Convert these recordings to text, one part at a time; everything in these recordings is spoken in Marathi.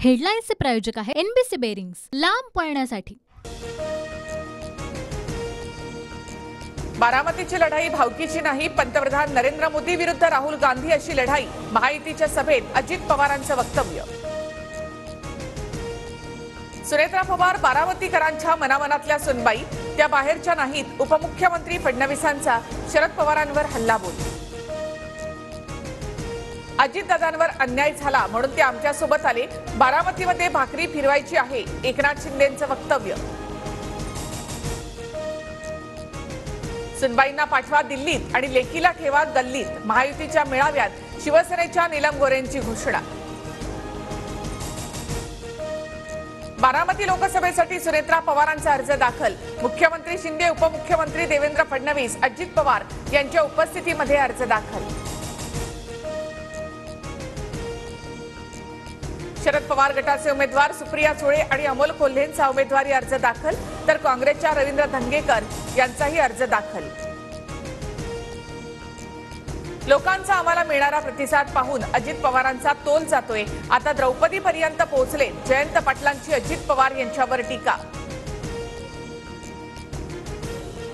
हेडलाईन्सचे प्रायोजक आहे एनबीसी बेरिंग्स, लांब पळण्यासाठी। बारामतीची लढाई भावकीची नाही, पंतप्रधान नरेंद्र मोदी विरुद्ध राहुल गांधी अशी लढाई। महायुतीच्या सभेत अजित पवारांचं वक्तव्य। सुनेत्रा पवार बारामतीकरांच्या मनामनातल्या सुनबाई, त्या बाहेरच्या नाहीत। उपमुख्यमंत्री फडणवीसांचा शरद पवारांवर हल्लाबोल। अजितदादांवर अन्याय झाला म्हणून ते आमच्या सोबत आले। बारामतीमध्ये भाकरी फिरवायची आहे, एकनाथ शिंदेंचं वक्तव्य। सुनबाईंना पाठवा दिल्लीत आणि लेकीला ठेवा गल्लीत। महायुतीच्या मेळाव्यात शिवसेनेच्या नीलम गोरेंची घोषणा। बारामती लोकसभेसाठी सुनेत्रा पवारांचा अर्ज दाखल। मुख्यमंत्री शिंदे, उपमुख्यमंत्री देवेंद्र फडणवीस, अजित पवार यांच्या उपस्थितीमध्ये अर्ज दाखल। शरद पवार गटाचे उमेदवार सुप्रिया सुळे आणि अमोल कोल्हेंचा उमेदवारी अर्ज दाखल, तर काँग्रेसच्या रवींद्र धंगेकर यांचाही अर्ज दाखल। लोकांचा आम्हाला मिळणारा प्रतिसाद पाहून अजित पवारांचा तोल जातोय। आता द्रौपदीपर्यंत पोहोचले, जयंत पाटलांची अजित पवार यांच्यावर टीका।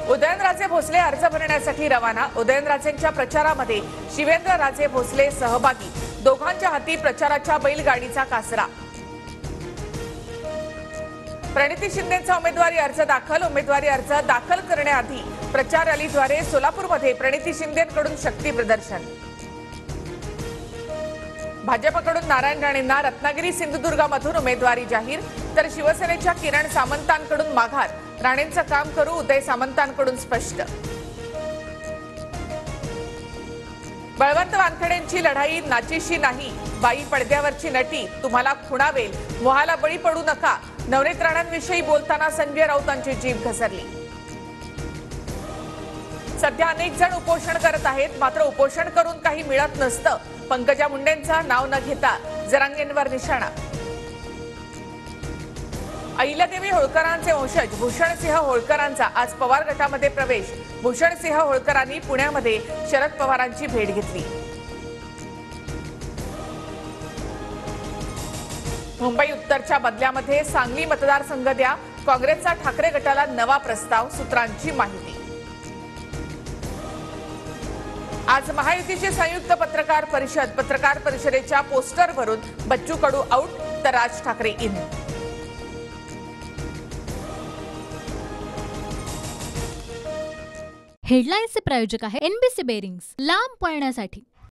उदयनराजे भोसले अर्ज भरण्यासाठी रवाना। उदयनराजेंच्या प्रचारामध्ये शिवेंद्रराजे भोसले सहभागी। दोघांच्या हाती प्रचाराच्या बैलगाडीचा कासरा। प्रणिती शिंदेंचा उमेदवारी अर्ज दाखल। उमेदवारी अर्ज दाखल करण्याआधी प्रचार रॅलीद्वारे सोलापूरमध्ये प्रणिती शिंदेंकडून शक्ती प्रदर्शन। भाजपकडून नारायण राणेंना रत्नागिरी सिंधुदुर्गमधून उमेदवारी जाहीर, तर शिवसेनेच्या किरण सामंतांकडून माघार। राणेंचं काम करू, उदय सामंतांकडून स्पष्ट। बळवंत वानखेडेंची लढाई नाचीशी नाही, बाई पडद्यावरची नटी तुम्हाला खुणावेल, मोहाला बळी पडू नका। नवनीत राणांविषयी बोलताना संजय राऊतांची जीभ घसरली। सध्या अनेक जण उपोषण करत आहेत, मात्र उपोषण करून काही मिळत नसतं। पंकजा मुंडेंचा नाव न घेता जरांगेंवर निशाणा। अहिल्यादेवी होळकरांचे वंशज भूषणसिंह होळकरांचा आज पवार गटामध्ये प्रवेश। भूषणसिंह होळकरांनी पुण्यामध्ये शरद पवारांची भेट घेतली। मुंबई उत्तरच्या बदल्यामध्ये सांगली मतदारसंघ द्या, काँग्रेसचा ठाकरे गटाला नवा प्रस्ताव, सूत्रांची माहिती। आज महायुतीची संयुक्त पत्रकार परिषद। पत्रकार परिषदेच्या पोस्टरवरून बच्चू कडू आउट, तर राज ठाकरे इन। हेडलाईन्सचे प्रायोजक आहे एनबीसी बेरिंग्स, लांब पळण्यासाठी।